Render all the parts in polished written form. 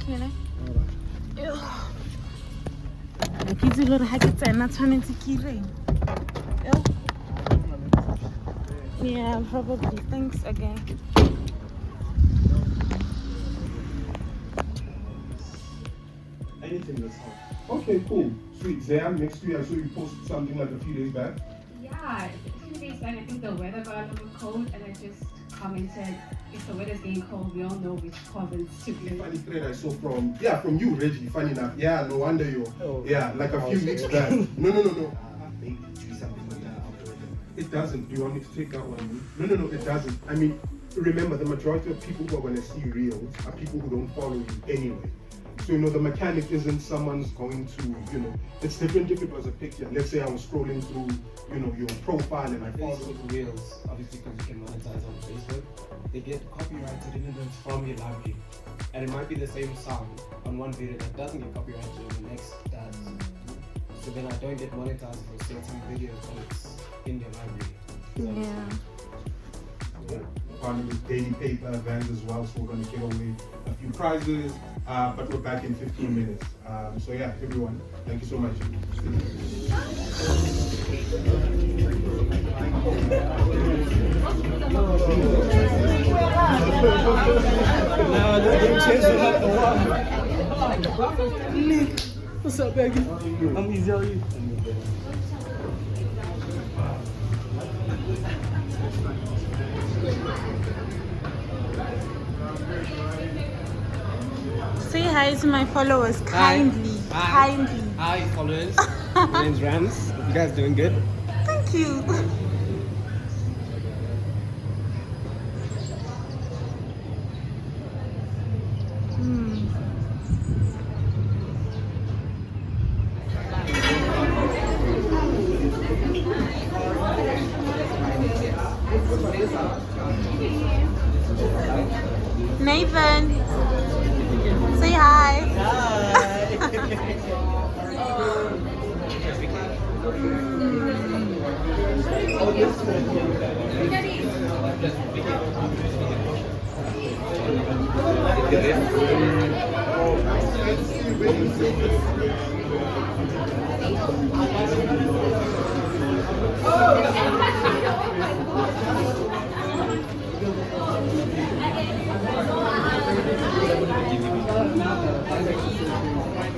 minute. Ke di lore ha ke tsena tshwanetse ke reng. Yeah, probably. Thanks again. Anything that's hot. Okay, cool. Sweet. Zam, next to you, I saw you posted something like a few days back. Yeah, a few days back, I think the weather got a little cold, and I just commented, if the weather's getting cold, we all know which province to be in. Funny thread I saw from you, Reggie. Funny enough. Yeah, no wonder you're. Yeah, like a few weeks back. No. Maybe do something like that after. It doesn't. Do you want me to take that one? No, it doesn't. I mean, remember, the majority of people who are going to see reels are people who don't follow you anyway. So, the mechanic isn't someone's going to, it's different if it was a picture. Let's say I was scrolling through, your profile and I follow. Facebook Reels, obviously, because you can monetize on Facebook, they get copyrighted images from your library. And it might be the same sound on one video that doesn't get copyrighted and the next does. So then I don't get monetized for certain videos when it's in your library. Yeah. Partner with Daily Paper Vans as well, so we're going to give away a few prizes, but we're back in 15 minutes. So yeah, everyone, thank you so much. What's up, baby? I'm easy, how are you? Say hi to my followers kindly. Hi. Kindly. Hi, followers. My name's Rams. Hope you guys doing good? Thank you. Nathan, say hi.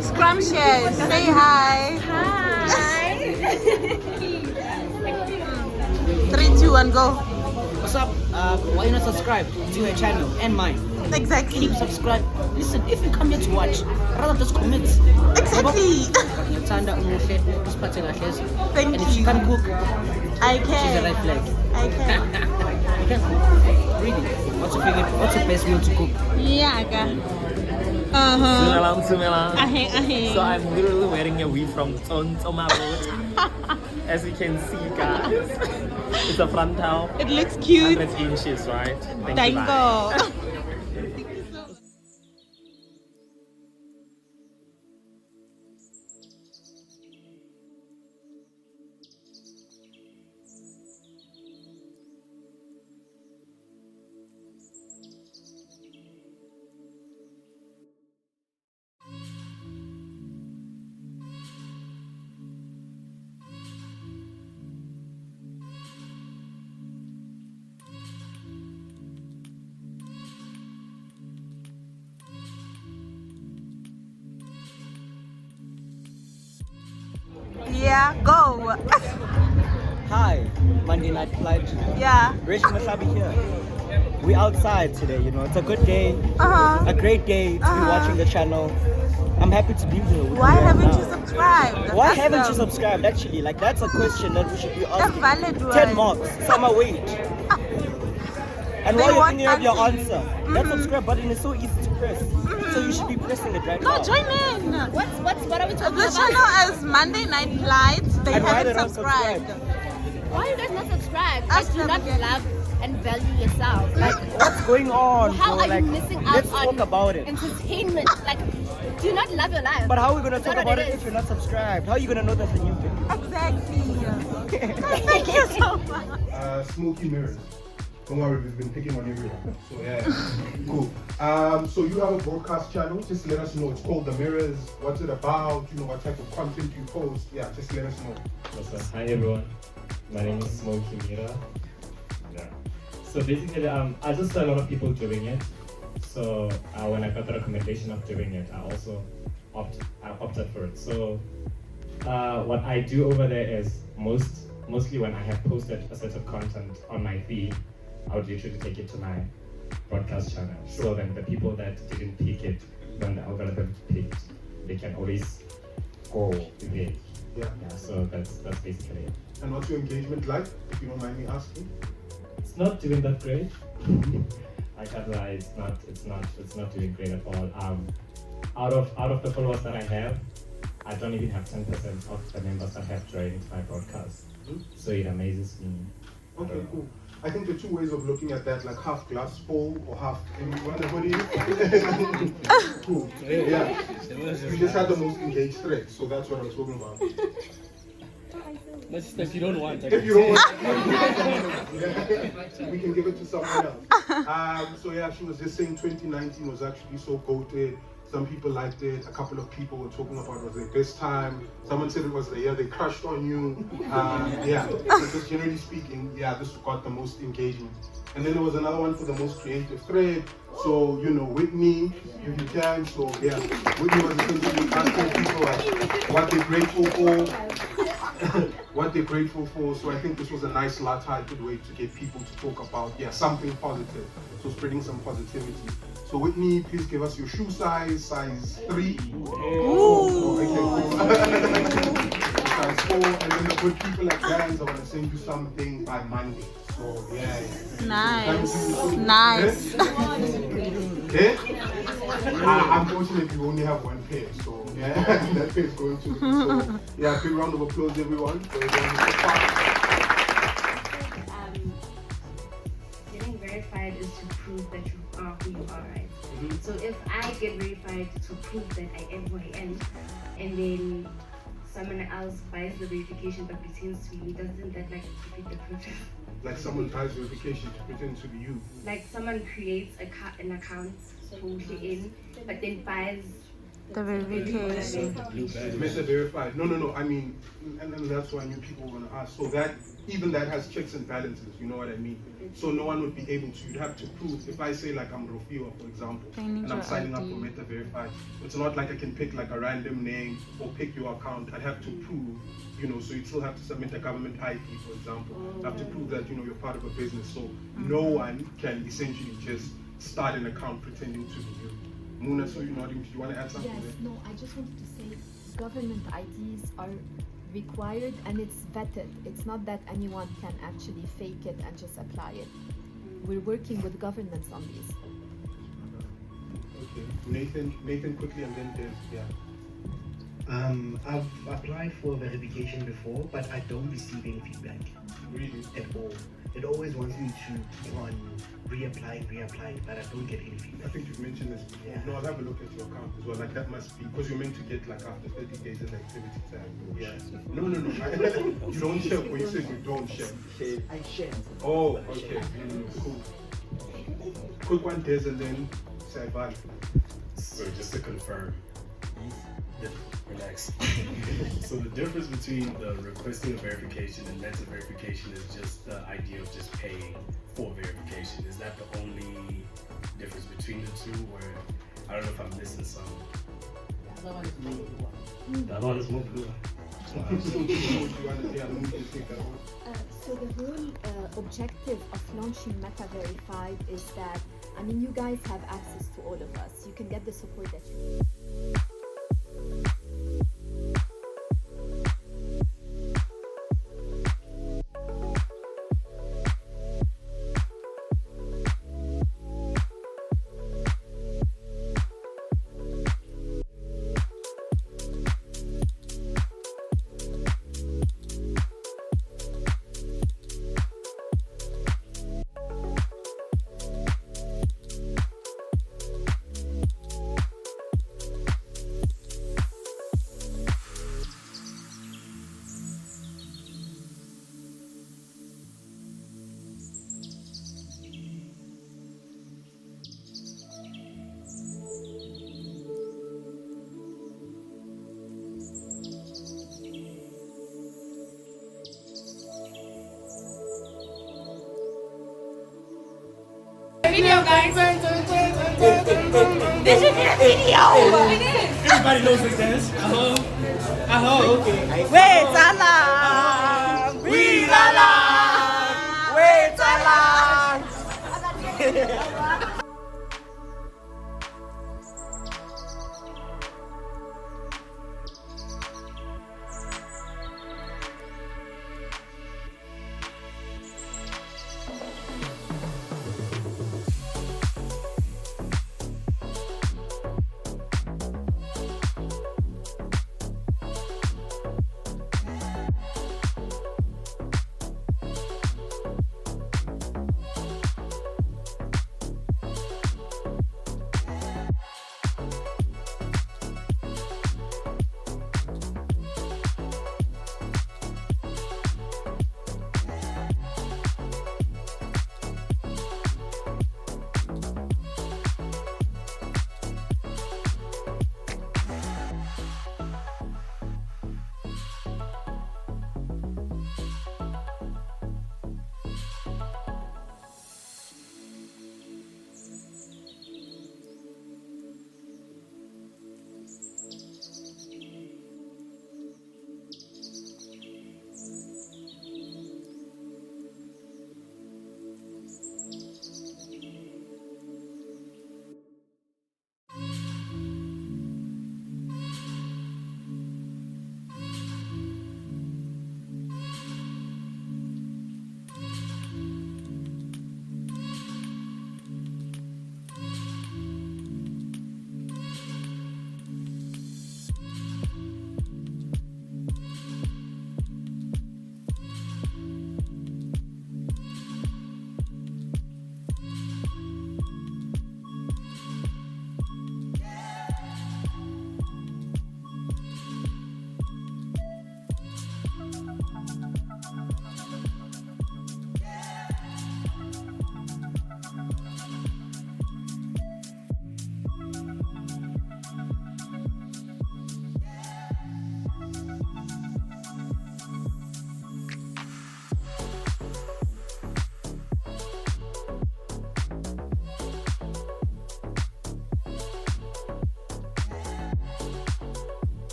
Scrumptious, say hi. Hi. 3, 2, 1, go. What's up? Why you not subscribe to your channel and mine? Exactly. Keep subscribe. Listen, if you come here to watch, rather just commit. Exactly. Thank Thank And if she you. can cook, I she's a can. red flag. I can. You can cook. Really? What's your best meal to cook? Yeah, I can. Sumelang. Ahe. So I'm literally wearing a weave from Toma Road. As you can see, guys, it's a frontal. It looks cute. 100 inches, right? Thank Thank you. Bye. you. Yeah, go. Hi, Monday Night Flight. Yeah. Rich Masabi here. We outside today, it's a good day, a great day to be watching the channel. I'm happy to be here. Why haven't you subscribed? Why Ask haven't them. you subscribed? Actually, that's a question that we should be A asking. valid one. 10 marks. Summer wait. And They while you want think you have your answers. answer, that subscribe button is so easy to press. So you should be pressing it right No, now. join in. What are we talking The about? channel is Monday Night Lights. They And why haven't they don't subscribed. Why are you guys not subscribed? Ask Do you them not again. love and value yourself? Like, What's going on, how bro? are you missing out let's on talk about it. entertainment? Like, do you not love your life? But how are we gonna talk That's about what it it if is. you're not subscribed? How are you gonna know that's a new video? Exactly. Thank you so much. Smoky mirrors. Don't worry, we've been picking on everyone. So yeah, cool. So you have a broadcast channel. Just let us know. It's called The Mirrors. What's it about? You know, what type of content you post. Yeah, just let us know. Hi everyone, my name is Smokey Mira. Yeah. So basically, I just saw a lot of people doing it. So when I got the recommendation of doing it, I also opted for it. So what I do over there is mostly when I have posted a set of content on my feed, I would literally take it to my broadcast channel. So then the people that didn't pick it, when the algorithm picked, they can always go there. Yeah. So that's basically it. And what's your engagement like, if you don't mind me asking? It's not doing that great. I can't lie, it's not doing great at all. Out of the followers that I have, I don't even have 10% of the members that have joined my broadcast. So it amazes me. Okay, cool. I think the two ways of looking at that, like half glass full or half empty. What do you? Cool. Yeah. You just had the most engaged thread, so that's what I'm talking about. That's if you don't want. If you don't want, we can give it to someone else. So yeah, she was just saying 2019 was actually so goated. Some people liked it. A couple of people were talking about it was like this time. Someone said it was the year they crushed on you. Yeah, but just generally speaking, yeah, this got the most engagement. And then there was another one for the most creative thread. So, you know, Whitney, if you can. So yeah, Whitney was essentially asking people like what they're grateful for. What they're grateful for. So I think this was a nice light-hearted way to get people to talk about, yeah, something positive. So spreading some positivity. So Whitney, please give us your shoe size 3. Oh, okay, cool. Size 4, and then the good people at Vans are gonna send you something by Monday. So yeah. Nice. Okay? Unfortunately, we only have one pair, so yeah, that pair is going to be. So yeah, big round of applause, everyone. For everyone who's so Getting verified is to prove that you are who you are, right? So if I get verified to prove that I am who I am, and then someone else buys the verification but pretends to be me, doesn't that like defeat the purpose? like someone buys verification to pretend to be you. Like someone creates an account to in, but then buys The verification. Mr. Verified. No. I mean, and that's why I knew people were going to ask. So that, even that has checks and balances, you know what I mean? So no one would be able to, you'd have to prove, if I say like I'm Rofio, for example, and I'm signing up for Meta Verified, it's not like I can pick like a random name or pick your account. I'd have to prove, you know, so you'd still have to submit a government ID, for example. You have to prove that, you know, you're part of a business. So no one can essentially just start an account pretending to be you. Muna, so you're nodding. Do you want to add something? Yes, there? no, I just wanted to say government IDs are required and it's vetted. It's not that anyone can actually fake it and just apply it. We're working with governments on these. Okay. Nathan quickly and then Dev. Yeah. I've applied for verification before, but I don't receive any feedback. Really? At all. It always wants me to keep on reapplying, but I don't get any feedback. I think you've mentioned this before. Yeah. No, I'll have a look at your account as well. Like that must be, because you're meant to get like after 30 days an activity tag. Yeah. No. You don't share, or you said you don't share. I share. Oh, okay. Cool. Quick one, Des, and then Saivan. So just to confirm, relax. So the difference between the requesting a verification and meta verification is just the idea of just paying for verification. Is that the only difference between the two? Where I don't know if I'm missing something. That one is more blue. That one is more blue. So the whole objective of launching Meta Verified is that, I mean, you guys have access to all of us. You can get the support that you need. This should be a video. Everybody knows this dance. Wait, Alan. We Alan. Wait, Alan.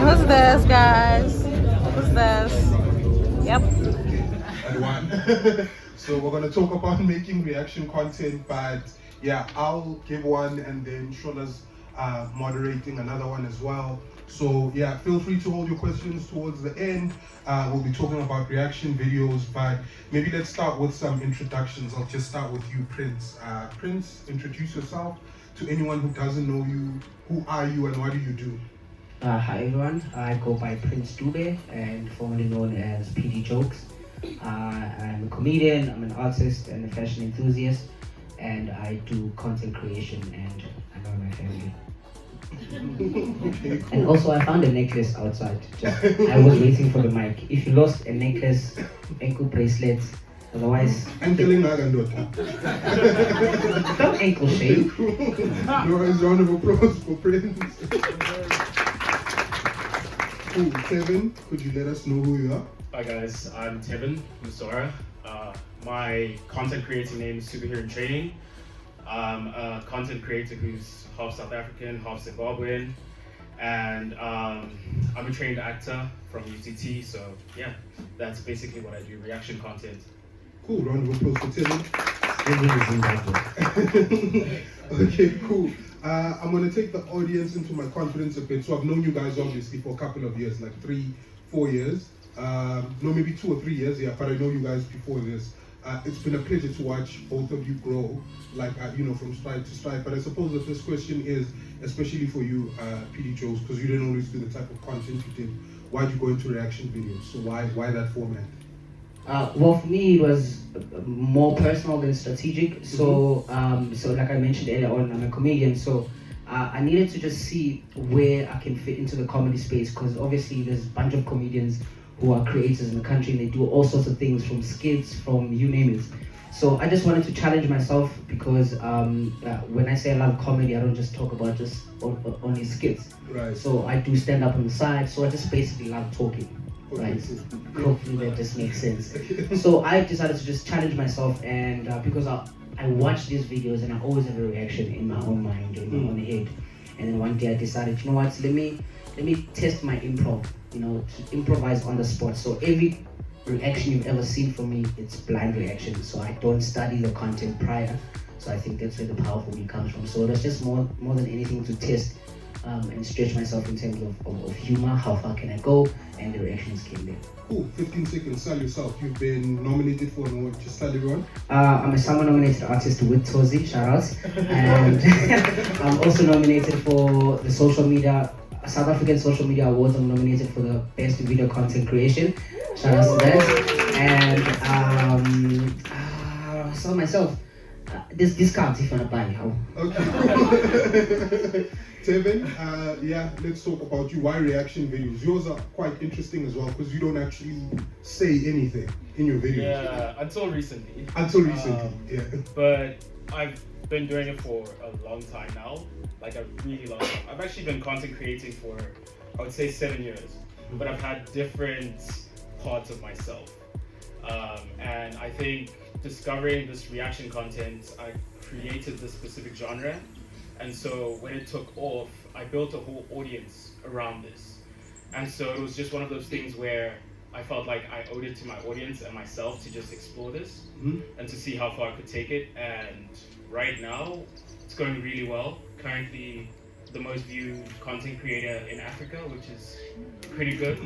What's this, guys? What's this? Yep. And one. So we're gonna talk about making reaction content, but yeah, I'll give one and then Shola's moderating another one as well. So yeah, feel free to hold your questions towards the end. We'll be talking about reaction videos, but maybe let's start with some introductions. I'll just start with you, Prince. Prince, introduce yourself to anyone who doesn't know you. Who are you and what do you do? Hi everyone, I go by Prince Dube and formerly known as PD Jokes. I'm a comedian, I'm an artist and a fashion enthusiast, and I do content creation and I know my family. Okay, cool. And also I found a necklace outside. I was waiting for the mic. If you lost a necklace, ankle bracelets, otherwise... Don't ankle shave. Round of applause for Prince. Cool. Tevin, could you let us know who you are? Hi guys, I'm Tevin Musora. My content creator name is Superhero in Training. I'm a content creator who's half South African, half Zimbabwean, and I'm a trained actor from UCT. So yeah, that's basically what I do, reaction content. Cool, round of applause for Tevin. Okay, cool. I'm gonna take the audience into my confidence a bit. So I've known you guys obviously for a couple of years, like 3-4 years. No, maybe 2 or 3 years, yeah, but I know you guys before this. It's been a pleasure to watch both of you grow, like, from stride to stride. But I suppose that this question is, especially for you, PD Jokes, because you didn't always do the type of content you did. Why did you go into reaction videos? So why that format? Well, for me, it was more personal than strategic. So, so like I mentioned earlier on, I'm a comedian. So I needed to just see where I can fit into the comedy space, because obviously there's a bunch of comedians who are creators in the country and they do all sorts of things, from skits, from you name it. So I just wanted to challenge myself, because when I say I love comedy, I don't just talk about just only skits. Right. So I do stand up on the side, so I just basically love talking. Right. Hopefully that just makes sense. So I decided to just challenge myself, and because I watch these videos and I always have a reaction in my own mind, in my own head. And then one day I decided, you know what, let me test my improv, to improvise on the spot. So every reaction you've ever seen from me, it's blind reaction. So I don't study the content prior. So I think that's where the power for me comes from. So that's just more than anything to test and stretch myself in terms of humor, how far can I go, and the reactions came there. Cool, 15 seconds, sell yourself. You've been nominated for an award, just tell everyone. I'm a Summer nominated artist with Tozi, shout out. And I'm also nominated for the South African Social Media Awards. I'm nominated for the Best Video Content Creation, shout out to that. And so myself, there's discounts if you want to buy me. Okay. Tevin, let's talk about you. Why reaction videos? Yours are quite interesting as well, because you don't actually say anything in your videos. Yeah, until recently. Yeah. But I've been doing it for a long time now, like a really long time. I've actually been content creating for, I would say, 7 years, but I've had different parts of myself. And I think discovering this reaction content, I created this specific genre. And so when it took off, I built a whole audience around this. And so it was just one of those things where I felt like I owed it to my audience and myself to just explore this and to see how far I could take it. And right now, it's going really well. Currently, the most viewed content creator in Africa, which is pretty good.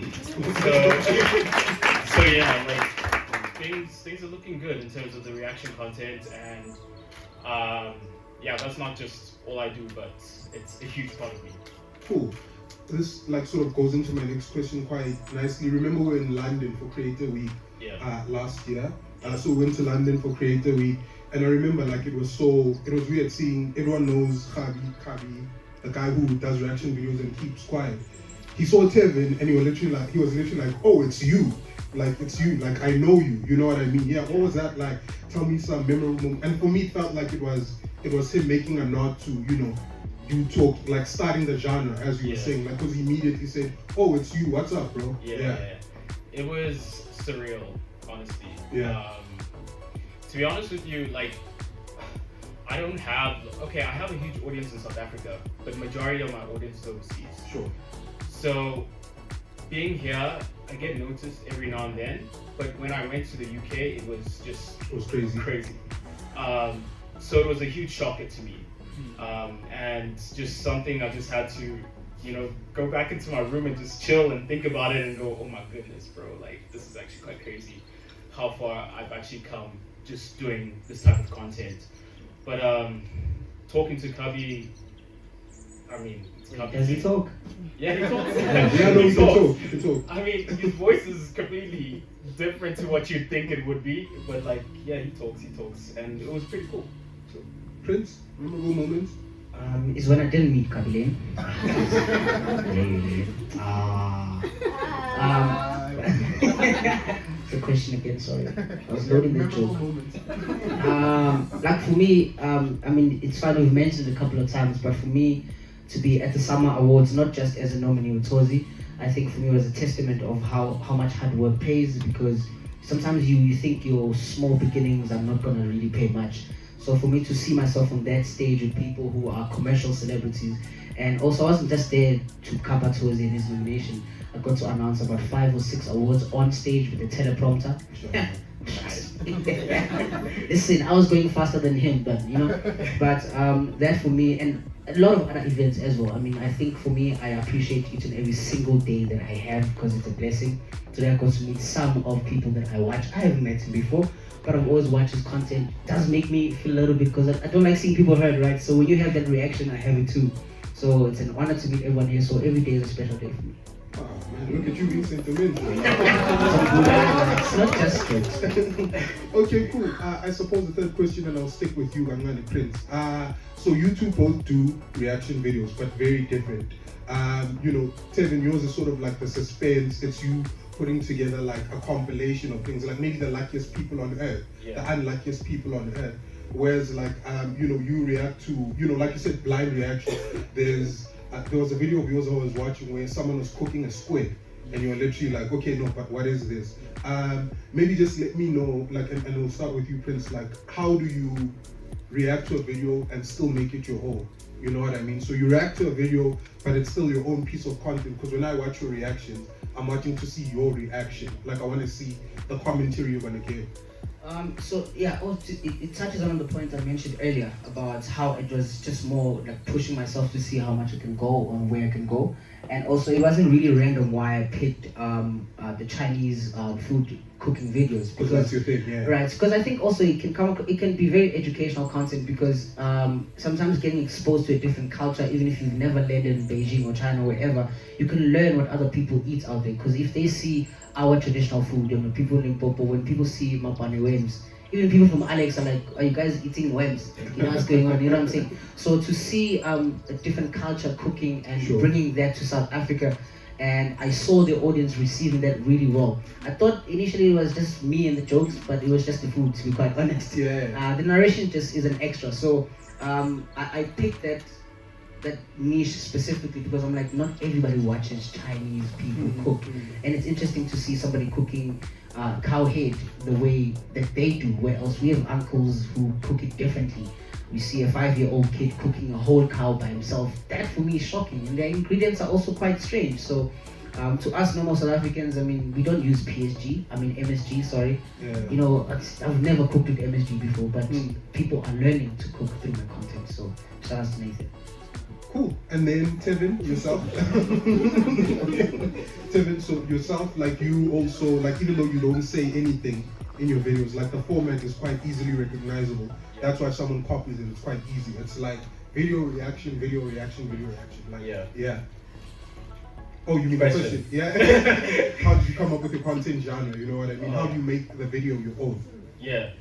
So yeah, like things are looking good in terms of the reaction content, and yeah, that's not just all I do, but it's a huge part of me. Cool. This sort of goes into my next question quite nicely. Remember we were in London for Creator Week last year. So we went to London for Creator Week, and I remember it was weird seeing everyone knows Kabi, the guy who does reaction videos and keeps quiet. He saw Tevin and he was literally like, oh, it's you. It's you, I know you, you know what I mean? Yeah, what was that like? Tell me some memorable moment. And for me, it felt like it was him making a nod to, you talk, starting the genre, as you were saying, because he immediately said, oh, it's you, what's up, bro? Yeah. It was surreal, honestly. Yeah. To be honest with you, I have a huge audience in South Africa, but majority of my audience is overseas. Sure. So being here, I get noticed every now and then, but when I went to the UK, it was crazy. So it was a huge shocker to me, and just something I just had to, go back into my room and just chill and think about it and go, oh my goodness, bro, this is actually quite crazy, how far I've actually come just doing this type of content. But talking to Kabi, does he talk? Yeah, he talks. He can talk. I mean, his voice is completely different to what you'd think it would be, but he talks, and it was pretty cool. So. Prince, memorable moments? Is when I didn't meet Kabi. The question again, sorry. I was loading the joke. For me, it's fine, we've mentioned it a couple of times, but for me, to be at the Summer Awards, not just as a nominee with Tozi, I think for me was a testament of how much hard work pays, because sometimes you think your small beginnings are not gonna really pay much. So for me to see myself on that stage with people who are commercial celebrities, and also I wasn't just there to cover towards in his nomination. I got to announce about 5 or 6 awards on stage with a teleprompter. Listen, I was going faster than him, but that for me, and a lot of other events as well. I mean, I think for me, I appreciate each and every single day that I have because it's a blessing. Today I got to meet some of people that I watch. I haven't met him before, but I've always watched his content. It does make me feel a little bit, because I don't like seeing people hurt, right? So when you have that reaction, I have it too. So it's an honor to meet everyone here. So every day is a special day for me. Oh, man, look at you being sentimental. It's not just jokes. Okay, cool. I suppose the third question, and I'll stick with you, Gangani Prince. So you two both do reaction videos, but very different. Tevin, yours is sort of like the suspense. It's you putting together like a compilation of things, like maybe the luckiest people on earth, the unluckiest people on earth. Whereas like, you react to, like you said, blind reaction. There was a video of yours I was watching where someone was cooking a squid, and you're literally like, okay, no, but what is this? Maybe just let me know, like, and we'll start with you, Prince, like, how do you react to a video and still make it your own? You know what I mean? So you react to a video, but it's still your own piece of content, because when I watch your reactions, I'm watching to see your reaction. Like, I want to see the commentary you're going to give. It touches on the point I mentioned earlier about how it was just more like pushing myself to see how much I can go or where I can go. And also it wasn't really random why I picked the Chinese food cooking videos, because that's your thing, yeah. Right, because I think also it can be very educational content, because sometimes getting exposed to a different culture, even if you've never lived in Beijing or China or wherever, you can learn what other people eat out there. Because if they see our traditional food, people in Limpopo, when people see Mapane worms, even people from Alex are like, are you guys eating worms? You know what's going on, you know what I'm saying? So to see a different culture cooking and bringing that to South Africa, and I saw the audience receiving that really well. I thought initially it was just me and the jokes, but it was just the food, to be quite honest. Yeah. The narration just is an extra. So I picked that niche specifically because I'm like, not everybody watches Chinese people cook, and it's interesting to see somebody cooking cow head the way that they do, where else we have uncles who cook it differently. We see a 5-year-old kid cooking a whole cow by himself. That for me is shocking, and their ingredients are also quite strange. So to us normal South Africans, I mean, we don't use MSG, sorry. Yeah. I've never cooked with MSG before, but people are learning to cook through my content. So shout out to Nathan. Cool. And then Tevin, yourself. Tevin, so yourself, like you also, like even though you don't say anything in your videos, like the format is quite easily recognizable. That's why someone copies it, it's quite easy. It's like video reaction, video reaction, video reaction. Like, yeah. Oh, you mean the question? Yeah. How did you come up with your content genre? You know what I mean? How do you make the video your own? Yeah.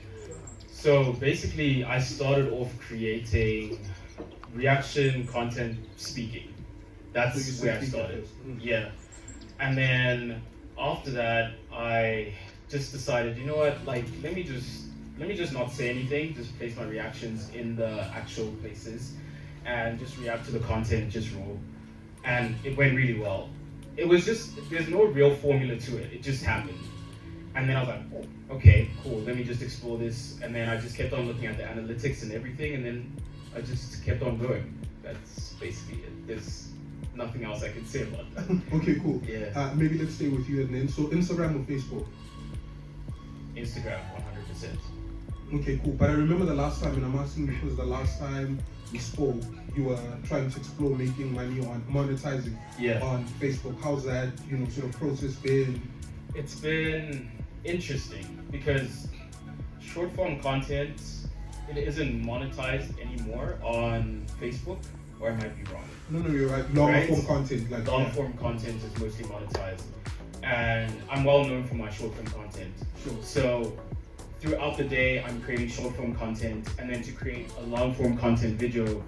So basically, I started off creating reaction content speaking. That's where I started. Yeah. And then after that, I just decided, you know what, like, let me just not say anything, just place my reactions in the actual places and just react to the content just raw. And it went really well. It was just, there's no real formula to it. It just happened. And then I was like, oh, okay, cool, let me just explore this. And then I just kept on looking at the analytics and everything, and then I just kept on going. That's basically it. There's nothing else I can say about that. Okay, cool. Yeah. Maybe let's stay with you and then. So Instagram or Facebook? Instagram, 100%. Okay, cool. But I remember the last time, and I'm asking because the last time we spoke, you were trying to explore making money on monetizing on Facebook. How's that, sort of process been? It's been interesting because short form content, it isn't monetized anymore on Facebook, or I might be wrong. No, you're right. Long form content, like long form content is mostly monetized, and I'm well known for my short form content. Sure. So throughout the day, I'm creating short form content, and then to create a long form content video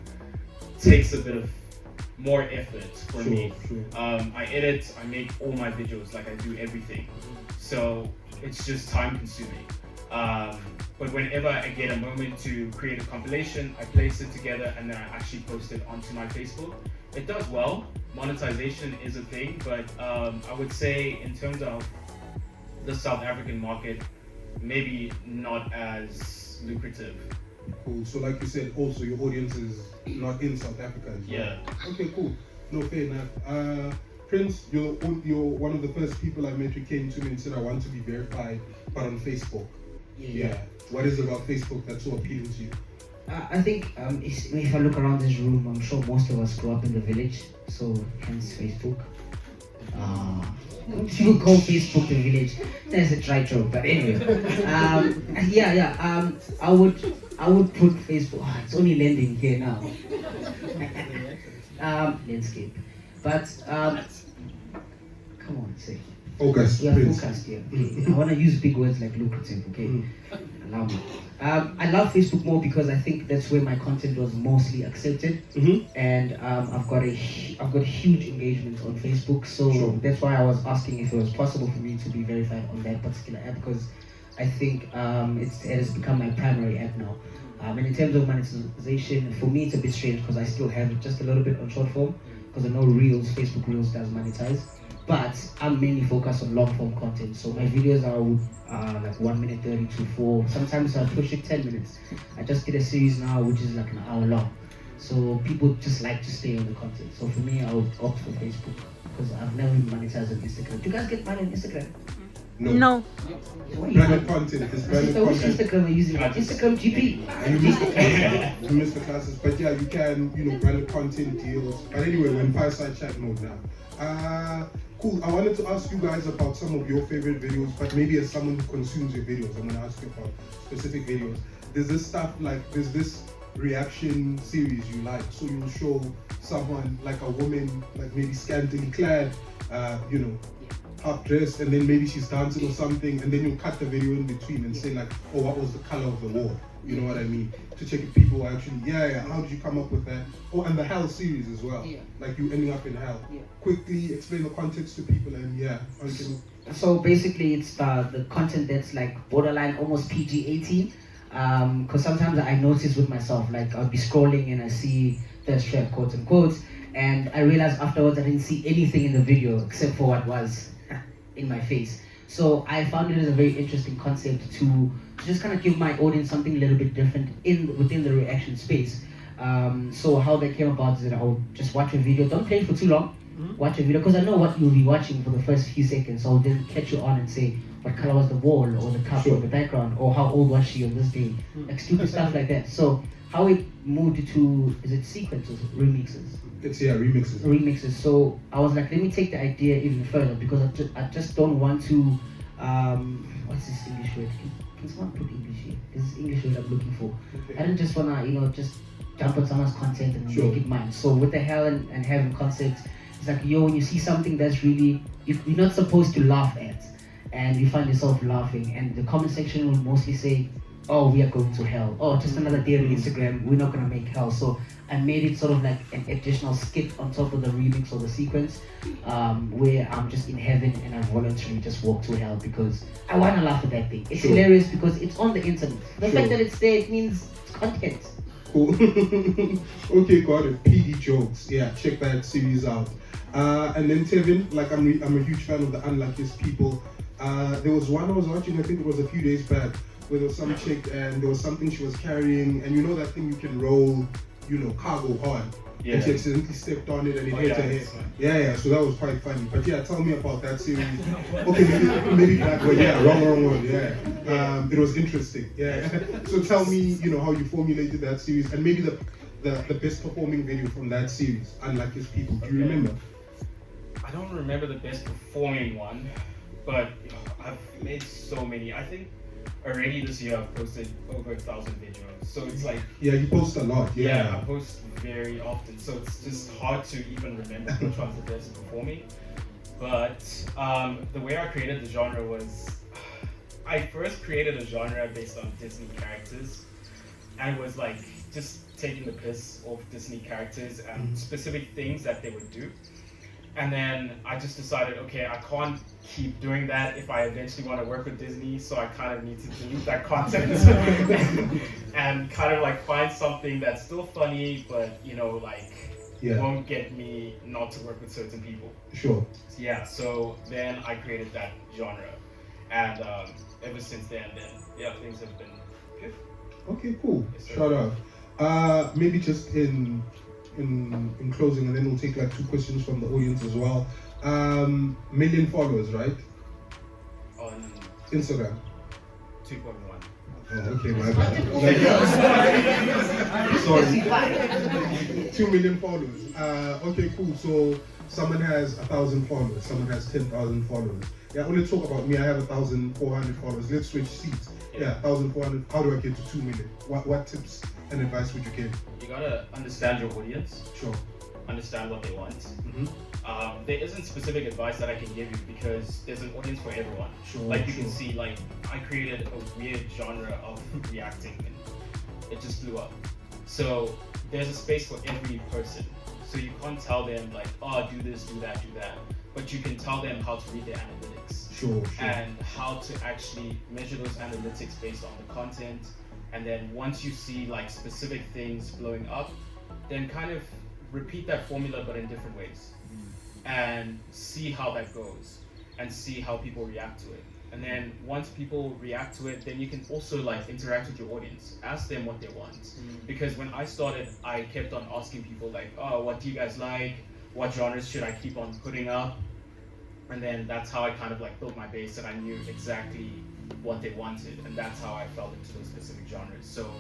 takes a bit of more effort for me. Sure. I edit, I make all my videos, like I do everything. So it's just time consuming. But whenever I get a moment to create a compilation, I place it together and then I actually post it onto my Facebook. It does well. Monetization is a thing, but I would say in terms of the South African market maybe not as lucrative. Cool. So like you said, also your audience is not in South Africa as well. Yeah. Okay, cool. No, fair enough. Prince, you're one of the first people I met who came to me and said I want to be verified, but on Facebook. Yeah. What is it about Facebook that's so appealing to you? I think if I look around this room, I'm sure most of us grew up in the village, so hence Facebook. People call Facebook the village. That's a dry joke, but anyway. I would put Facebook. Oh, it's only landing here now. Landscape, but come on, say. Focus. Yeah, focused. Yeah. Okay. I want to use big words like lucrative. Okay, allow me. I love Facebook more because I think that's where my content was mostly accepted, and I've got huge engagement on Facebook. So that's why I was asking if it was possible for me to be verified on that particular app, because I think it has become my primary app now. And in terms of monetization, for me it's a bit strange because I still have it just a little bit on short form, because I know Reels, Facebook Reels does monetize. But I'm mainly focused on long form content. So my videos are like 1 minute 30 to 4. Sometimes I push it 10 minutes. I just did a series now which is like an hour long. So people just like to stay on the content. So for me, I would opt for Facebook because I've never been monetized on Instagram. Do you guys get money on Instagram? No. Branded content. It's branded Which content. Instagram are you using? Instagram GP. And you missed the classes, but yeah, you can, branded content deals. But anyway, we're in fireside chat mode now. Cool. I wanted to ask you guys about some of your favorite videos, but maybe as someone who consumes your videos, I'm gonna ask you about specific videos. There's this reaction series you like, so you'll show someone like a woman, like maybe scantily clad, half dressed, and then maybe she's dancing or something, and then you cut the video in between and say like, oh, what was the color of the wall? You know what I mean? To check if people actually, how did you come up with that? Oh, and the Hell series as well. Like you ending up in Hell. Quickly explain the context to people and So basically it's the content that's like borderline almost PG-18. Because sometimes I notice with myself, like I'll be scrolling and I see thirst trap quote unquote, and I realize afterwards I didn't see anything in the video except for what was in my face. So I found it as a very interesting concept to just kind of give my audience something a little bit different within the reaction space. So how that came about is that I'll just watch a video, don't play it for too long, watch a video, because I know what you'll be watching for the first few seconds, so I'll then catch you on and say, what color was the wall, or the cup, or the background, or how old was she on this day, like stupid stuff like that. So how it moved to, is it sequences, remixes? It's remixes. Remixes. So I was like, let me take the idea even further, because I just don't want to, what's this English word? Can someone put English here? This is English word I'm looking for. I didn't just wanna, just jump on someone's content and make it mine. So with the Hell and having concepts, it's like, when you see something that's really, you're not supposed to laugh at, and you find yourself laughing, and the comment section will mostly say, oh, we are going to hell. Oh, just another day on Instagram, we're not gonna make hell. So I made it sort of like an additional skit on top of the remix or the sequence, where I'm just in heaven and I voluntarily just walk to hell because I wanna laugh at that thing. It's hilarious because it's on the internet. The fact that it's there, it means it's content. Cool. Okay, got it. PD Jokes. Yeah, check that series out. And then Tevin, like I'm a huge fan of the Unluckiest People. There was one I was watching, I think it was a few days back, where there was some chick and there was something she was carrying, and that thing you can roll, cargo on. Yeah. And she accidentally stepped on it and it hit her head. Yeah, so that was quite funny. But yeah, tell me about that series. Okay, maybe that one. Yeah, wrong one. Yeah. It was interesting. Yeah. So tell me, how you formulated that series and maybe the best performing video from that series, Unluckiest People. Do you remember? I don't remember the best performing one, but I've made so many. I think already this year I've posted over 1,000 videos. So it's like, yeah, you post a lot. Yeah, I post very often. So it's just hard to even remember which one's the best performing. But the way I created the genre was, I first created a genre based on Disney characters, and was like just taking the piss off Disney characters and specific things that they would do. And then I just decided, okay, I can't keep doing that if I eventually want to work with Disney, so I kind of need to delete that content and kind of like find something that's still funny, but won't get me not to work with certain people. Sure. Yeah, so then I created that genre. and ever since then, yeah, things have been good. Okay, cool. Yes, sir. Shout out. Maybe just in closing, and then we'll take like 2 questions from the audience as well. Million followers, right? On Instagram. 2.1. Oh, okay, my bad. Sorry. 2 million followers. Okay, cool. So someone has 1,000 followers. Someone has 10,000 followers. Yeah, only talk about me. I have 1,400 followers. Let's switch seats. Yeah, 1,400. How do I get to 2 million? What tips and advice would you give? You gotta understand your audience. Sure. Understand what they want. Mm-hmm. There isn't specific advice that I can give you because there's an audience for everyone. Sure, like you sure. can see, like I created a weird genre of reacting and it just blew up. So there's a space for every person. So you can't tell them like, oh, do this, do that, do that. But you can tell them how to read their analytics. Sure. And how to actually measure those analytics based on the content. And then once you see like specific things blowing up, then kind of repeat that formula but in different ways. And see how that goes and see how people react to it. And then once people react to it, then you can also like interact with your audience. Ask them what they want. Because when I started, I kept on asking people like, oh, what do you guys like? What genres should I keep on putting up? And then that's how I kind of like built my base and I knew exactly what they wanted. And that's how I fell into those specific genres. So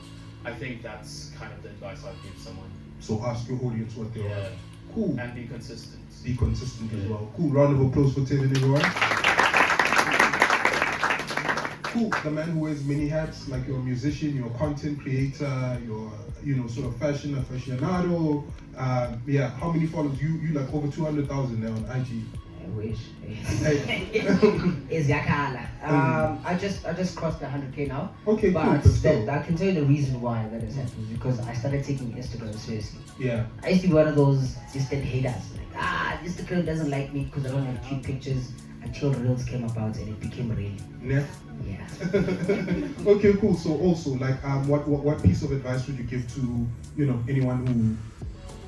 I think that's kind of the advice I'd give someone. So ask your audience what they want. Cool. And be consistent. Be consistent as well. Cool. Round of applause for Tevin, everyone. Cool. The man who wears many hats, like you're a musician, you're a content creator, you're sort of fashion aficionado. Yeah. How many followers? You like over 200,000 now on IG. I wish. It's Yakala. I just crossed the 100K now. Okay, but cool. I can tell you the reason why that has happened because I started taking Instagram seriously. Yeah. I used to be one of those distant haters. Like, Instagram doesn't like me because I don't have cute pictures until Reels came about and it became real. Yeah. Yeah. Okay, cool. So also, like, what piece of advice would you give to, anyone who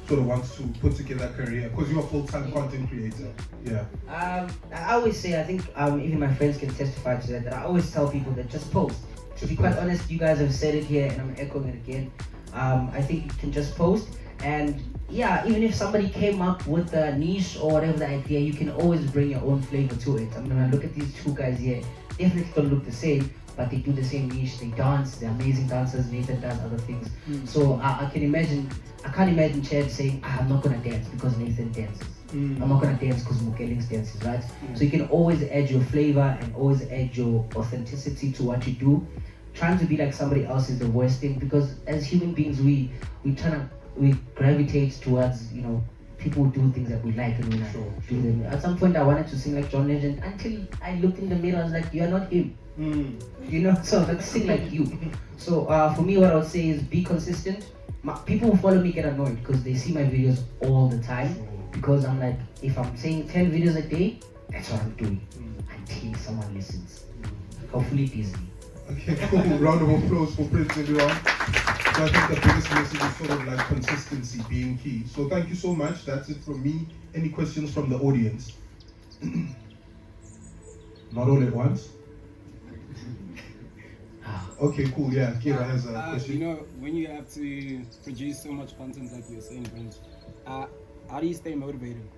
sort of wants to put together a career? Because you're a full-time content creator. Yeah. I always say, I think even my friends can testify to that I always tell people that just post. To be quite honest, you guys have said it here and I'm echoing it again. I think you can just post. And yeah, even if somebody came up with a niche or whatever the idea, you can always bring your own flavor to it. I mean, when I look at these 2 guys here, definitely don't look the same, but they do the same niche. They dance, they're amazing dancers. Nathan does other things. So I can't imagine Chad saying, I'm not gonna dance because Nathan dances. I'm not gonna dance because Mukelings dances, right? So you can always add your flavor and always add your authenticity to what you do. Trying to be like somebody else is the worst thing because as human beings, we gravitate towards, people who do things that we like and we not do them. At some point I wanted to sing like John Legend until I looked in the mirror, I was like, you are not him. So let's sing like you. So for me, what I would say is be consistent. People who follow me get annoyed because they see my videos all the time because I'm like, if I'm saying 10 videos a day, that's what I'm doing until someone listens. Hopefully Disney. Okay, cool. Round of applause for Prince, everyone. So I think the biggest message is sort of like consistency being key. So thank you so much. That's it from me. Any questions from the audience? Not all at once. Okay, cool. Yeah, Kira has a question. When you have to produce so much content like you're saying, Prince, how do you stay motivated?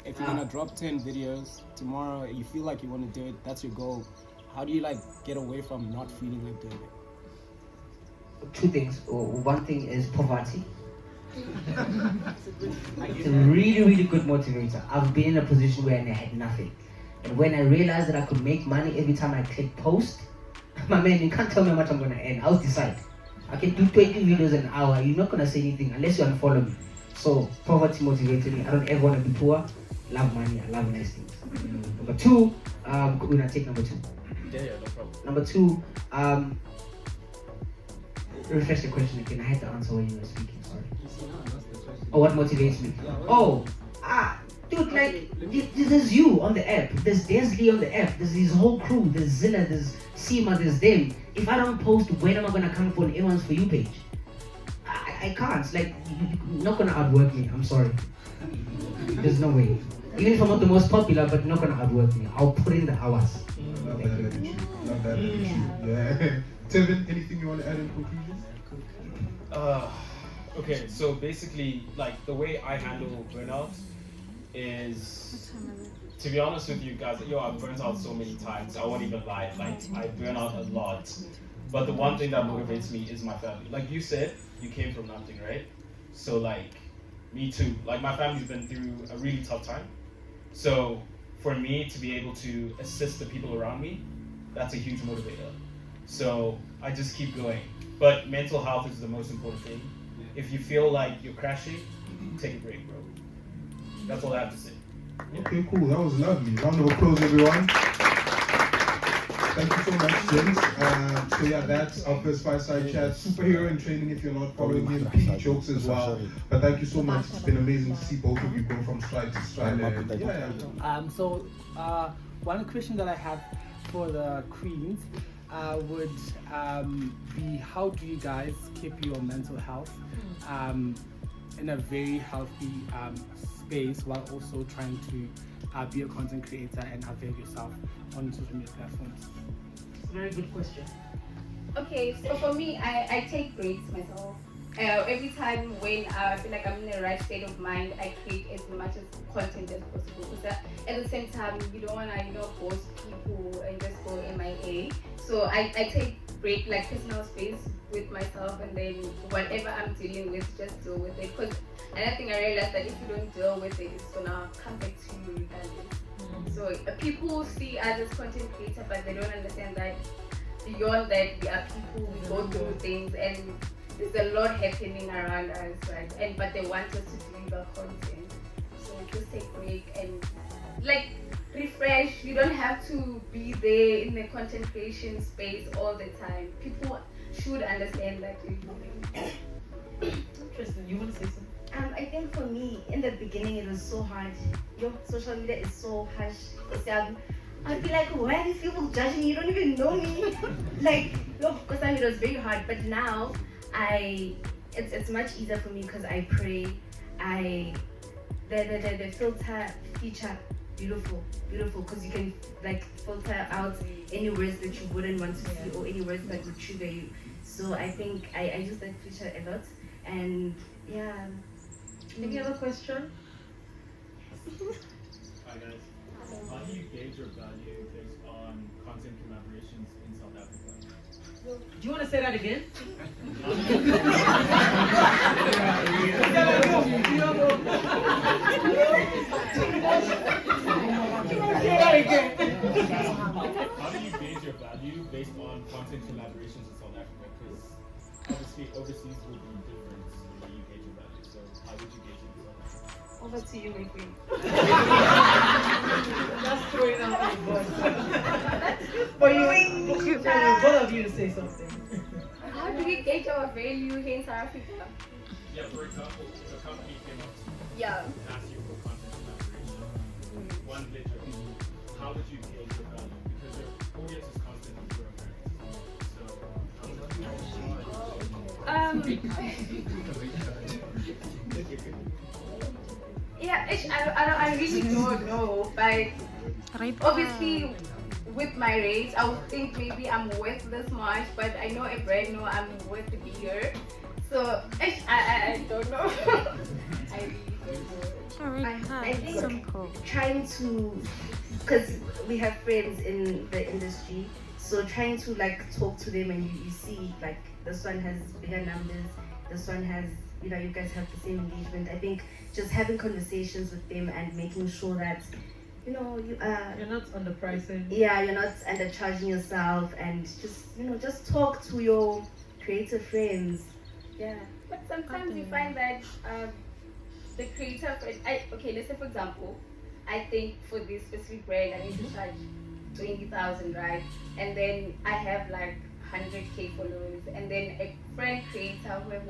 If you're gonna drop 10 videos tomorrow, you feel like you want to do it, that's your goal. How do you get away from not feeling like doing it? 2 things. One thing is poverty. It's a really, really good motivator. I've been in a position where I had nothing. And when I realized that I could make money every time I click post, my man, you can't tell me how much I'm going to earn. I'll decide. I can do 20 videos an hour. You're not going to say anything unless you unfollow me. So poverty motivated me. I don't ever want to be poor. Love money. I love nice things. Number 2, we're going to take number 2. Yeah, no problem. Number 2, refresh the question again. I had to answer when you were speaking, sorry. Oh, what motivates me? Dude, there's you on the app. There's Desley on the app. There's this whole crew. There's Zilla, there's Sima, there's them. If I don't post, when am I gonna come up on everyone's For You page? I can't. You're not gonna outwork me. I'm sorry. There's no way. Even if I'm not the most popular, but you're not gonna outwork me. I'll put in the hours. Love that attitude. Love that attitude. Yeah. Tevin, anything you want to add in conclusion? Okay, so basically, like the way I handle burnout is, to be honest with you guys, I've burnt out so many times. I won't even lie. Like I burn out a lot. But the one thing that motivates me is my family. Like you said, you came from nothing, right? So like, me too. Like my family's been through a really tough time. So for me to be able to assist the people around me, that's a huge motivator. So I just keep going. But mental health is the most important thing. If you feel like you're crashing, take a break, bro. That's all I have to say. Okay, cool. That was lovely. Round of applause, everyone. Thank you so much, gents. So yeah, that's our first fireside chat. Superhero in training if you're not following him. PD Jokes as well. But thank you so much. It's been amazing to see both of you go from stride to stride. So one question that I have for the queens would be, how do you guys keep your mental health in a very healthy space while also trying to be a content creator and avail yourself on social media platforms? Very good question. Okay, so for me, I take breaks myself. Every time when I feel like I'm in the right state of mind, I create as much as content as possible. Because at the same time, you don't want to, ghost people and just go MIA. So I take break, like personal space with myself, and then whatever I'm dealing with, just deal with it. Because another thing I realized that if you don't deal with it, it's gonna come back to you regardless. So people see us as content creators, but they don't understand that beyond that, we are people, we go through things, and there's a lot happening around us, right? But they want us to deliver content. So just take a break and refresh. You don't have to be there in the content creation space all the time. People should understand that. Interesting. You want to say something? I think for me, in the beginning, it was so hard. Your social media is so harsh. I'd be like, why are these people judging me? You don't even know me. Because it was very hard. But now, it's much easier for me because I pray. The filter feature, beautiful, because you can filter out any words that you wouldn't want to see or any words that would trigger you. So I think I use that feature a lot, and yeah. Any other question? Hi guys. How do you gauge your value based on content collaborations in South Africa? Do you want to say that again? How do you gauge your value based on content collaborations in South Africa? Because obviously overseas will be different the way you gauge your value. So how would you gauge it in South Africa? Over to you, Ricky. Just throwing out the board. For both of you to say something. How do we gauge our value here in South Africa? Yeah, for example, if a company came up to you Yeah. and asked you for content collaboration, one liter, how would you gauge your value? Because your audience is constantly growing, right? So how would you I really don't know, but obviously with my rates, I would think maybe I'm worth this much, but I know a brand know I'm worth the bigger. So I don't know. I really don't know. I think trying to, because we have friends in the industry, so trying to talk to them, and you see this one has bigger numbers, this one has, you guys have the same engagement. I think just having conversations with them and making sure that you're not underpricing. Yeah, you're not undercharging yourself, and just talk to your creative friends. Yeah, but sometimes you find that the creator, let's say for example, I think for this specific brand I need to charge 20,000, right? And then I have 100K followers, and then a friend creator who have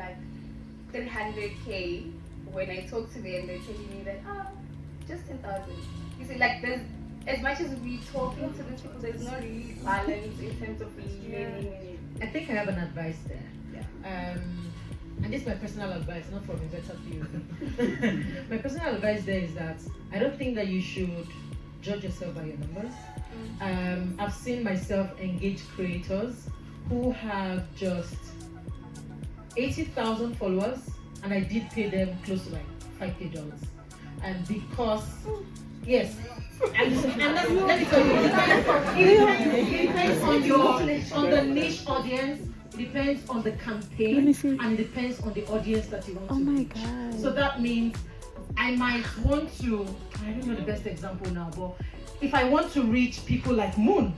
300K. When I talk to them, they're telling me that just 10,000. You see, there's, as much as we talking to the people, there's no really balance in terms of learning. I think I have an advice there. and this is my personal advice, not from investor to you. My personal advice there is that I don't think that you should judge yourself by your numbers. I've seen myself engage creators who have just 80,000 followers, and I did pay them close to like $5K. And because, yes, and that's, let me tell you, it depends on the niche audience, it depends on the campaign, and it depends on the audience that you want to reach. God. So that means I might want to, I don't know the best example now, but if I want to reach people like Moon,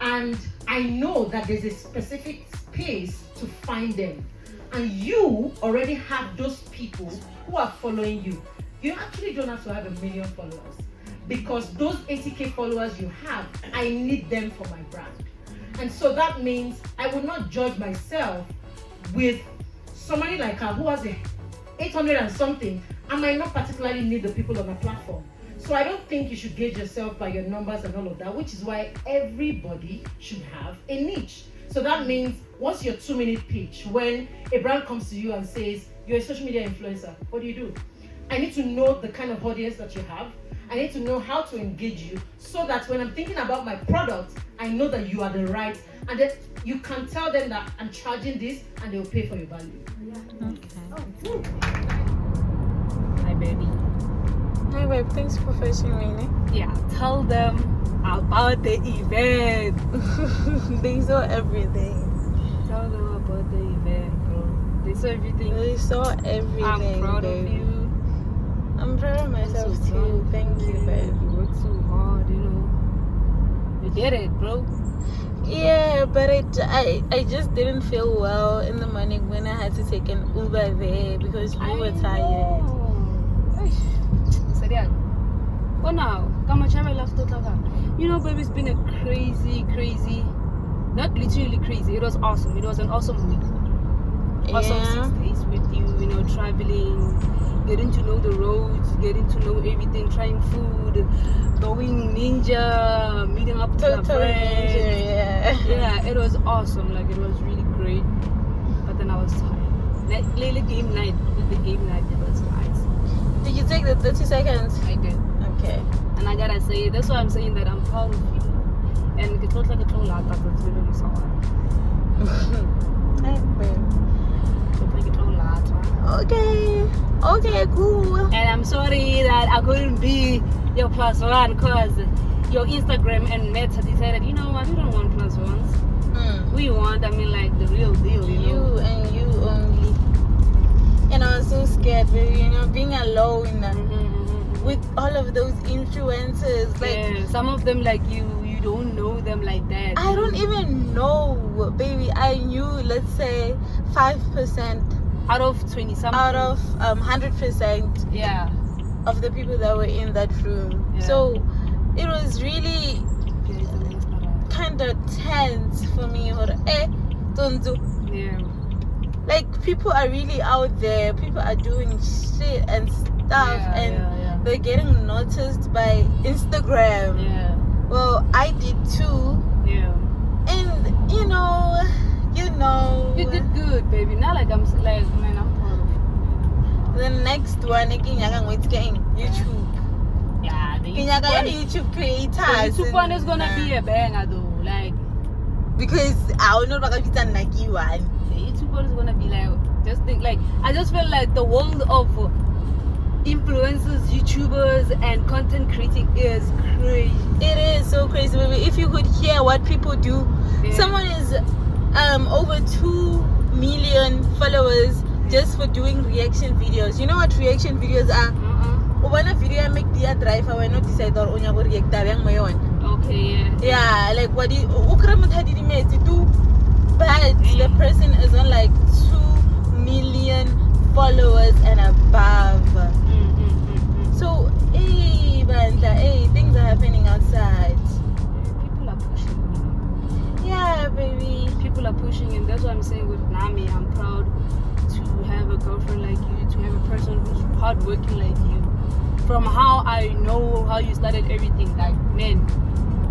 and I know that there's a specific space to find them, and you already have those people who are following you, you actually don't have to have 1 million followers, because those 80K followers you have, I need them for my brand. And so that means I would not judge myself with somebody like her who has 800 and something. I might not particularly need the people on my platform. So I don't think you should gauge yourself by your numbers and all of that, which is why everybody should have a niche. So that means what's your 2-minute pitch when a brand comes to you and says, you're a social media influencer, what do? I need to know the kind of audience that you have. I need to know how to engage you so that when I'm thinking about my product, I know that you are the right, and that you can tell them that I'm charging this and they'll pay for your value. Okay. Hi, baby. Hi, babe. Thanks for fetching me. Yeah, tell them about the event. They saw everything. Tell them about the event, bro. They saw everything. They saw everything. I'm proud babe. of you. I'm proud of myself too. Thank you, babe. You worked so hard, you know. You did it, bro. Yeah, but I just didn't feel well in the morning when I had to take an Uber there because you were tired. So yeah. But now, you know, baby, it's been a crazy, not literally crazy. It was awesome. It was an awesome week. Awesome 6 days with you, you know, traveling, getting to know the roads, getting to know everything, trying food, going ninja, meeting up with my friends. Yeah, it was awesome. Like, it was really great. But then I was tired. Like, late game night, with the game night, it was nice. Did you take the 30 seconds? I did. Okay. And I gotta say, that's why I'm saying that I'm proud of you. And it's not like a troll lot, but it's really so Okay, cool. And I'm sorry that I couldn't be your +1 because your Instagram and Meta decided, you know what, we don't want +1s. We want, like the real deal, you know. You and you only. And I was so scared, baby, you know, being alone with all of those influencers. Like, yeah, some of them like you don't know them like that. I don't even know, baby. I knew, let's say, 5%. Out of 20 something. Out of 100%. Yeah. Of the people that were in that room. Yeah. So it was really kind of tense for me. Yeah. Like, people are really out there. People are doing shit and stuff, and they're getting noticed by Instagram. Yeah. Well, I did too. Yeah. And you know. You did good, baby. Not like I'm like, man, I'm proud of you. The next one again, I'm going to get YouTube. Yeah, the YouTube creators. The YouTube one is gonna be a banger though, like, because I don't know about the Nike one. The YouTube one is gonna be like, just think, like, I just feel like the world of influencers, YouTubers, and content creating is crazy. It is so crazy, baby. If you could hear what people do, someone is over 2 million followers just for doing reaction videos. You know what reaction videos are? When a video make the driver when not decide or on your react my own. Okay, yeah, like what you do, but the person is on like 2 million followers and above. So hey Bandla, hey, things are happening outside. People are pushing. Yeah, baby. People are pushing, and that's what I'm saying with Nami. I'm proud to have a girlfriend like you, to have a person who's hardworking like you. From how I know how you started everything, like, man,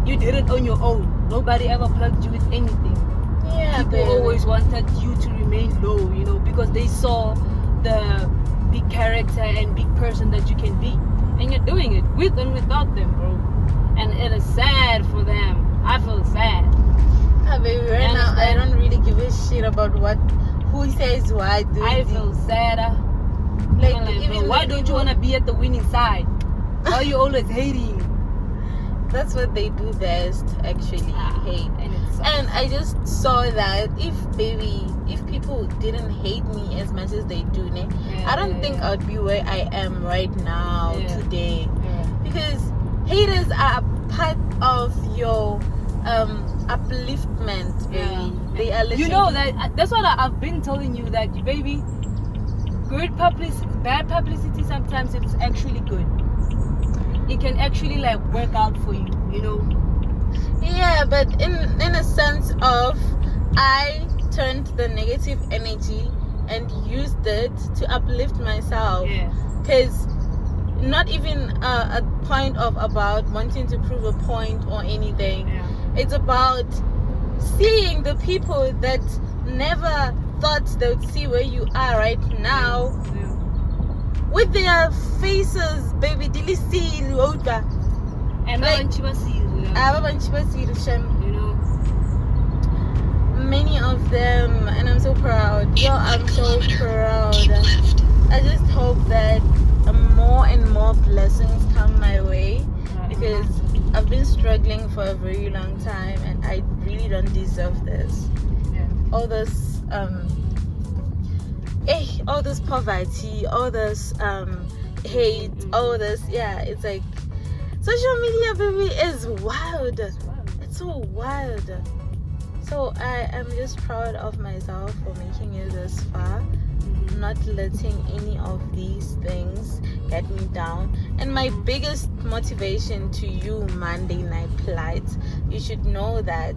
you did it on your own. Nobody ever plugged you with anything. Yeah, people baby. always wanted you to remain low, you know, because they saw the big character and big person that you can be, and you're doing it with and without them, bro. And it is sad for them. I feel sad. Baby, right now I don't really give a shit about who says what. I feel sad. Like even why don't you want to be at the winning side? Why are you always hating? That's what they do best, actually. Hate. And I just saw that if people didn't hate me as much as they do, I don't think I'd be where I am right now today. Because haters are a part of your upliftment, baby. They are listening. You know that's what I've been telling you, that baby, good publicity, bad publicity, sometimes it's actually good. It can actually like work out for you, you know. Yeah, but in a sense of, I turned the negative energy and used it to uplift myself. Because not even a point of about wanting to prove a point or anything. It's about seeing the people that never thought they would see where you are right now with their faces, baby. And like, you know, many of them, and I'm so proud. Yo, I'm so proud. I just hope that more and more blessings come my way, because I've been struggling for a very long time and I really don't deserve this. All this all this poverty, all this hate, all this, it's like social media, baby, is wild. It's so wild. So I am just proud of myself for making it this far, not letting any of these things get me down. And my biggest motivation to you, Monday Night Plight, you should know that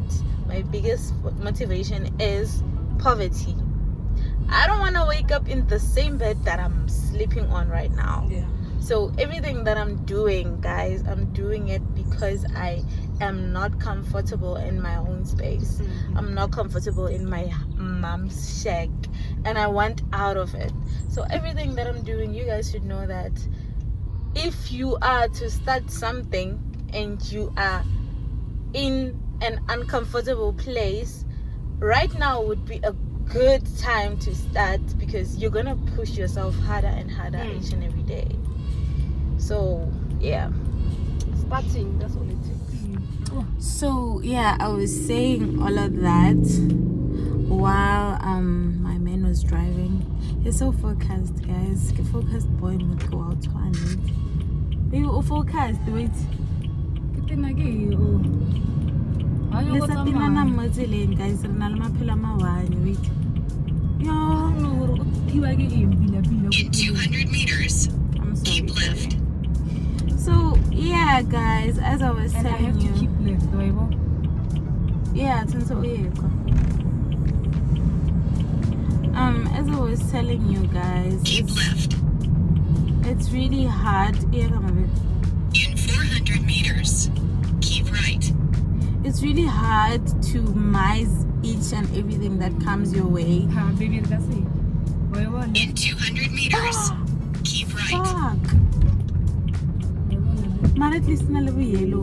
my biggest motivation is poverty. I don't want to wake up in the same bed that I'm sleeping on right now. So everything that I'm doing, guys, I'm doing it because I am not comfortable in my own space. I'm not comfortable in my mom's shack, and I want out of it. So everything that I'm doing, you guys should know that if you are to start something and you are in an uncomfortable place, right now would be a good time to start, because you're gonna push yourself harder and harder each and every day. So starting, that's all it takes. So I was saying all of that while my man was driving. He's so focused, guys. Focused boy would go out to it. You focused, wait. Guys, in 200 meters, keep left. So guys, as I was telling you, keep left, as I was telling you guys, keep left. It's really hard. In 400 meters, keep right. It's really hard to mize each and everything that comes your way. In 200 meters, keep right. Fuck. But at least na level yellow.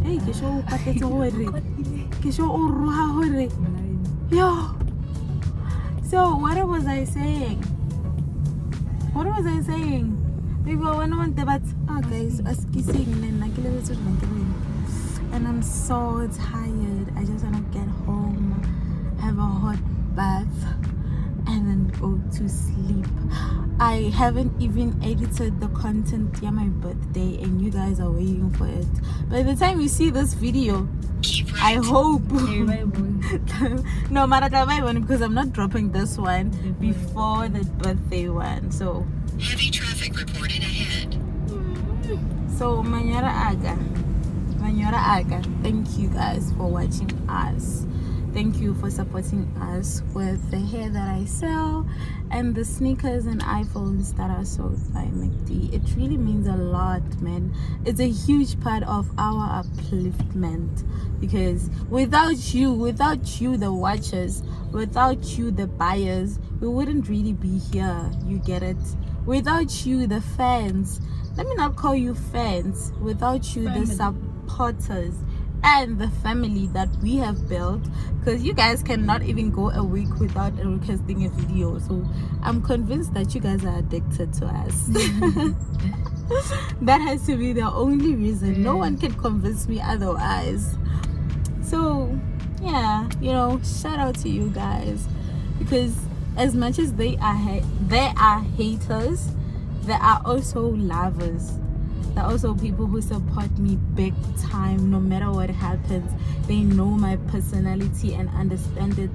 Hey, kesho patetse hore. Kesho o roha hore. Yo. So what was I saying? Maybe when I want the but guys, as kissing and I'm so tired. I just want to get home, have a hot bath, and then go to sleep. I haven't even edited the content my birthday, and you guys are waiting for it. By the time you see this video, I hope no matter one, because I'm not dropping this one before the birthday one. So heavy traffic reported ahead. So Manyara Aga, thank you guys for watching us. Thank you for supporting us with the hair that I sell and the sneakers and iPhones that are sold by McD. It really means a lot, man. It's a huge part of our upliftment, because without you, the watchers, without you, the buyers, we wouldn't really be here. You get it? Without you, the fans, let me not call you fans, without you, the supporters and the family that we have built, because you guys cannot even go a week without requesting a video. So I'm convinced that you guys are addicted to us. That has to be the only reason. No one can convince me otherwise. So yeah, you know, shout out to you guys, because as much as they are haters, there are also lovers. There are also people who support me big time, no matter what happens. They know my personality and understand it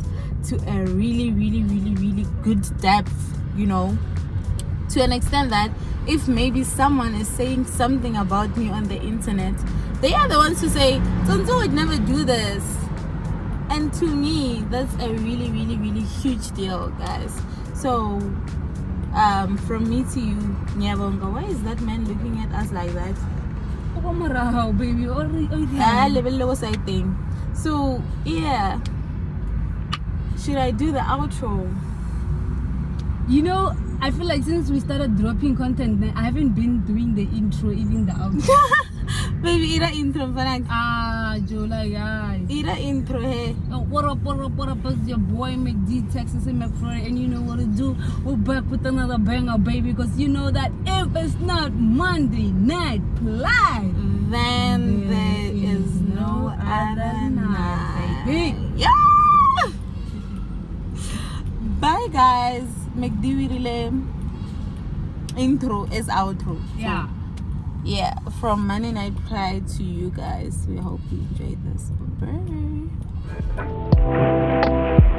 to a really, really, really, really good depth, you know, to an extent that if maybe someone is saying something about me on the internet, they are the ones who say, Tonto would never do this. And to me, that's a really, really, really huge deal, guys. So from me to you, Nyabonga, why is that man looking at us like that? Baby, so yeah, should I do the outro? You know, I feel like since we started dropping content, I haven't been doing the intro, even the outro. Baby, ira intro parang. Jola guys. Ira intro hey. What up, it's your boy McD, Texas and McFlurry, and you know what to do. We're back with another banger, baby, because you know that if it's not Monday Night Live, then there is no other night, baby. Yeah. Bye guys. McD relay. Intro is outro. Yeah. Yeah, from Monday Night Pride to you guys. We hope you enjoyed this. Bye.